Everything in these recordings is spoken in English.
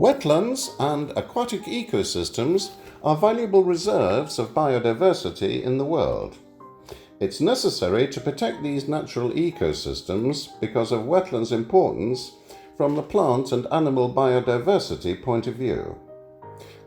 Wetlands and aquatic ecosystems are valuable reserves of biodiversity in the world. It's necessary to protect these natural ecosystems because of wetlands' importance from the plant and animal biodiversity point of view.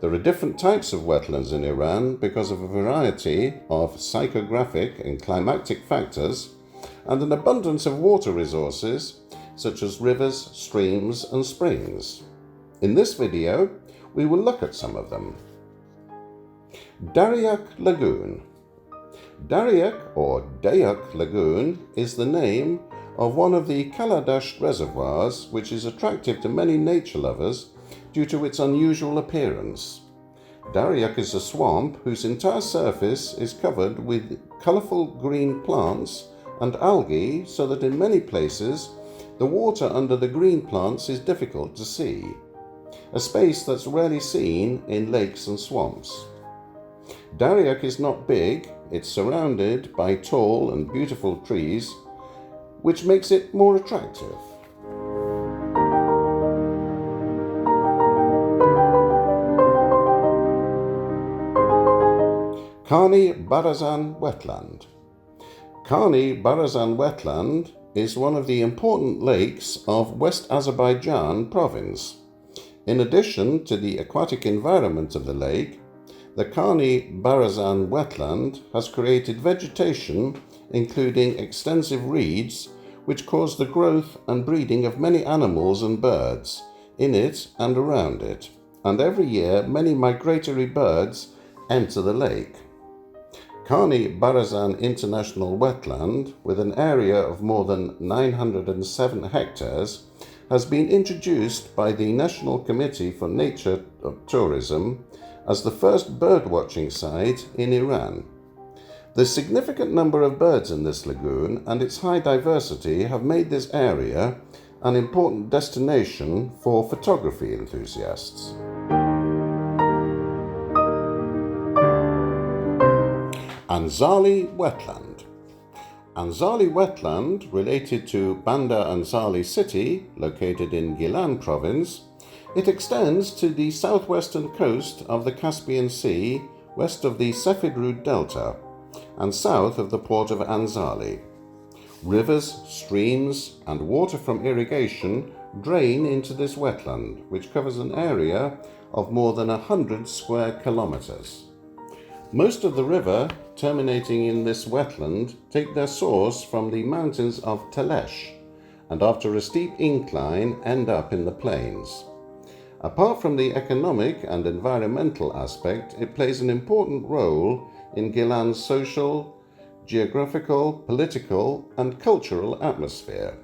There are different types of wetlands in Iran because of a variety of psychographic and climatic factors and an abundance of water resources such as rivers, streams and springs. In this video, we will look at some of them. Daryak Lagoon. Daryak or Dayak Lagoon is the name of one of the Kaladasht reservoirs which is attractive to many nature lovers due to its unusual appearance. Daryak is a swamp whose entire surface is covered with colourful green plants and algae so that in many places the water under the green plants is difficult to see, a space that's rarely seen in lakes and swamps. Daryak is not big, it's surrounded by tall and beautiful trees, which makes it more attractive. Karni Barazan Wetland. Karni Barazan Wetland is one of the important lakes of West Azerbaijan province. In addition to the aquatic environment of the lake, the Karni Barazan wetland has created vegetation including extensive reeds which cause the growth and breeding of many animals and birds in it and around it, and every year many migratory birds enter the lake. Karni Barazan International Wetland, with an area of more than 907 hectares, has been introduced by the National Committee for Nature Tourism as the first birdwatching site in Iran. The significant number of birds in this lagoon and its high diversity have made this area an important destination for photography enthusiasts. Anzali Wetland. Anzali Wetland, related to Bandar Anzali city, located in Gilan province, it extends to the southwestern coast of the Caspian Sea, west of the Sefid Delta, and south of the port of Anzali. Rivers, streams, and water from irrigation drain into this wetland, which covers an area of more than 100 square kilometers. Most of the river terminating in this wetland take their source from the mountains of Telesh, and after a steep incline end up in the plains. Apart from the economic and environmental aspect, it plays an important role in Gilan's social, geographical, political, and cultural atmosphere.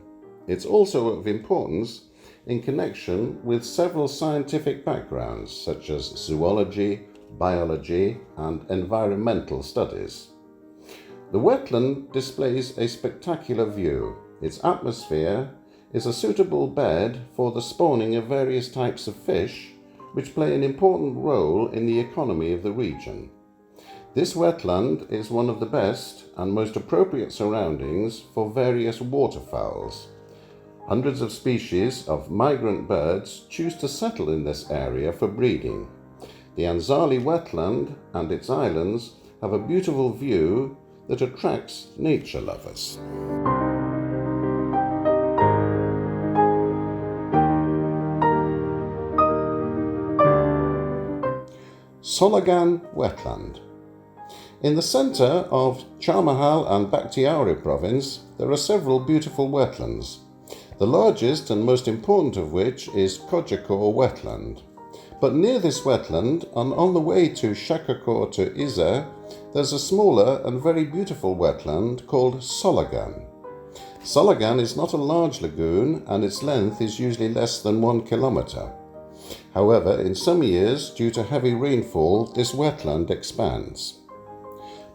It's also of importance in connection with several scientific backgrounds, such as zoology, biology, and environmental studies. The wetland displays a spectacular view. Its atmosphere is a suitable bed for the spawning of various types of fish, which play an important role in the economy of the region. This wetland is one of the best and most appropriate surroundings for various waterfowls. Hundreds of species of migrant birds choose to settle in this area for breeding. The Anzali wetland and its islands have a beautiful view that attracts nature lovers. Solagan Wetland. In the centre of Charmahal and Bakhtiari province, there are several beautiful wetlands, the largest and most important of which is Kojakor Wetland. But near this wetland, and on the way to Shakakor to Izeh, there's a smaller and very beautiful wetland called Solagan. Solagan is not a large lagoon and its length is usually less than 1 kilometre. However, in some years, due to heavy rainfall, this wetland expands.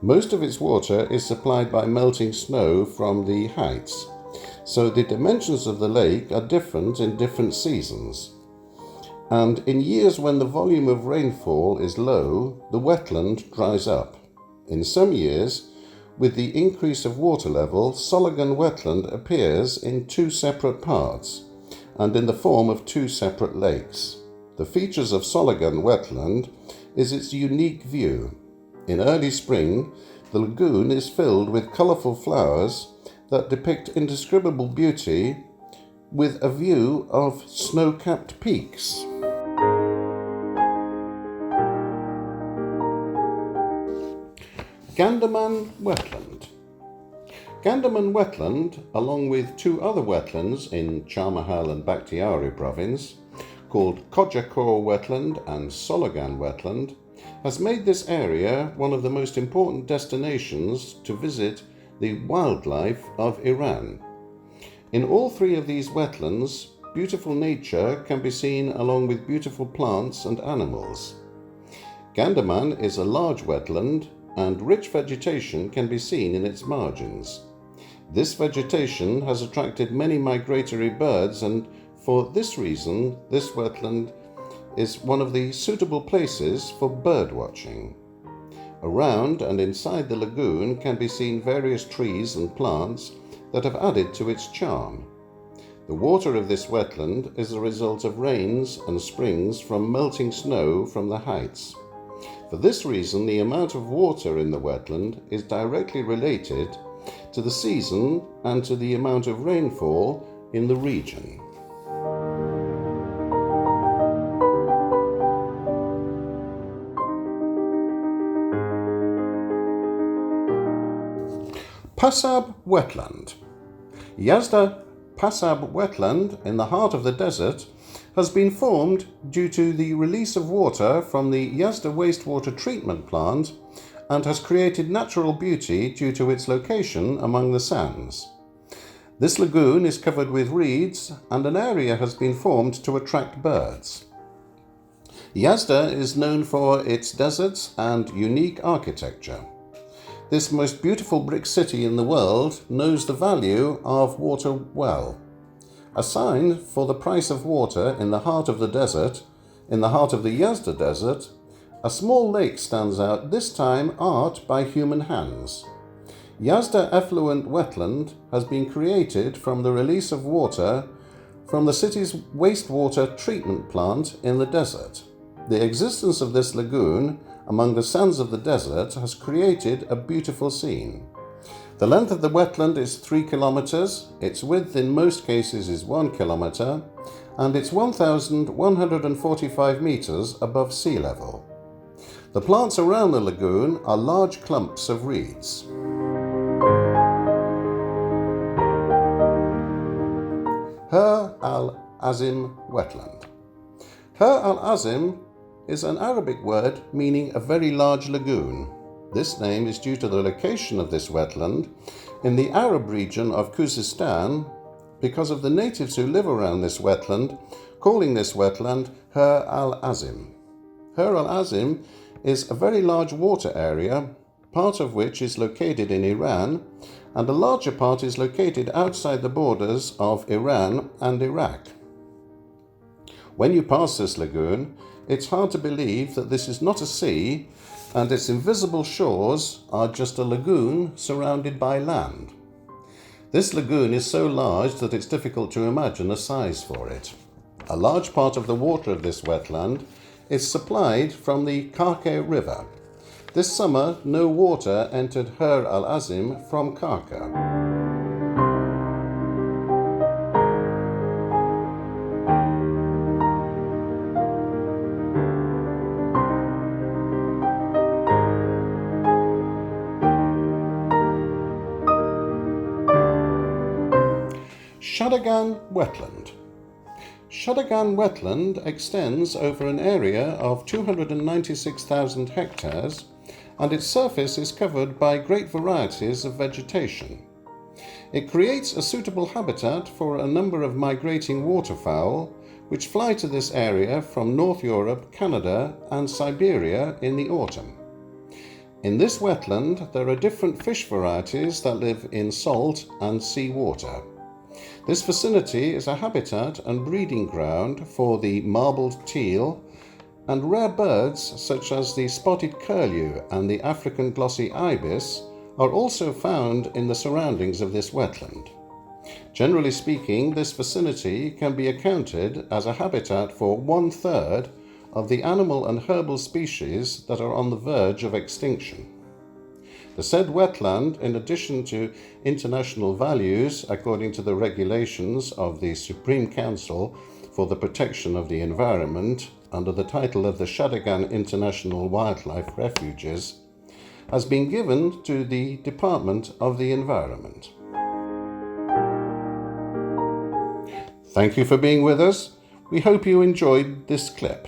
Most of its water is supplied by melting snow from the heights, so the dimensions of the lake are different in different seasons. And in years when the volume of rainfall is low, the wetland dries up. In some years, with the increase of water level, Solagan Wetland appears in two separate parts and in the form of two separate lakes. The features of Solagan wetland is its unique view. In early spring, the lagoon is filled with colourful flowers that depict indescribable beauty with a view of snow-capped peaks. Gandaman Wetland. Gandaman Wetland, along with two other wetlands in Charmahal and Bakhtiari province, called Kojakor Wetland and Solagan Wetland, has made this area one of the most important destinations to visit the wildlife of Iran. In all three of these wetlands, beautiful nature can be seen along with beautiful plants and animals. Gandaman is a large wetland and rich vegetation can be seen in its margins. This vegetation has attracted many migratory birds, and for this reason, this wetland is one of the suitable places for bird watching. Around and inside the lagoon can be seen various trees and plants that have added to its charm. The water of this wetland is the result of rains and springs from melting snow from the heights. For this reason, the amount of water in the wetland is directly related to the season and to the amount of rainfall in the region. Pasab Wetland. Yazda Pasab Wetland, in the heart of the desert, has been formed due to the release of water from the Yazda wastewater treatment plant and has created natural beauty due to its location among the sands. This lagoon is covered with reeds and an area has been formed to attract birds. Yazda is known for its deserts and unique architecture. This most beautiful brick city in the world knows the value of water well. A sign for the price of water in the heart of the desert, in the heart of the Yazda desert, a small lake stands out, this time art by human hands. Yazda Effluent Wetland has been created from the release of water from the city's wastewater treatment plant in the desert. The existence of this lagoon among the sands of the desert has created a beautiful scene. The length of the wetland is 3 kilometers, its width in most cases is 1 kilometer, and it's 1,145 meters above sea level. The plants around the lagoon are large clumps of reeds. Her al-Azim Wetland. Her al-Azim is an Arabic word meaning a very large lagoon. This name is due to the location of this wetland in the Arab region of Khuzestan because of the natives who live around this wetland calling this wetland Her al-Azim. Her al-Azim is a very large water area, part of which is located in Iran, and a larger part is located outside the borders of Iran and Iraq. When you pass this lagoon, it's hard to believe that this is not a sea and its invisible shores are just a lagoon surrounded by land. This lagoon is so large that it's difficult to imagine a size for it. A large part of the water of this wetland is supplied from the Karka River. This summer, no water entered Her al-Azim from Karka. Shadagan Wetland. Shadagan Wetland extends over an area of 296,000 hectares and its surface is covered by great varieties of vegetation. It creates a suitable habitat for a number of migrating waterfowl which fly to this area from North Europe, Canada and Siberia in the autumn. In this wetland there are different fish varieties that live in salt and sea water. This vicinity is a habitat and breeding ground for the marbled teal, and rare birds such as the spotted curlew and the African glossy ibis are also found in the surroundings of this wetland. Generally speaking, this vicinity can be accounted as a habitat for 1/3 of the animal and herbal species that are on the verge of extinction. The said wetland, in addition to international values according to the regulations of the Supreme Council for the Protection of the Environment under the title of the Shadigan International Wildlife Refuges, has been given to the Department of the Environment. Thank you for being with us. We hope you enjoyed this clip.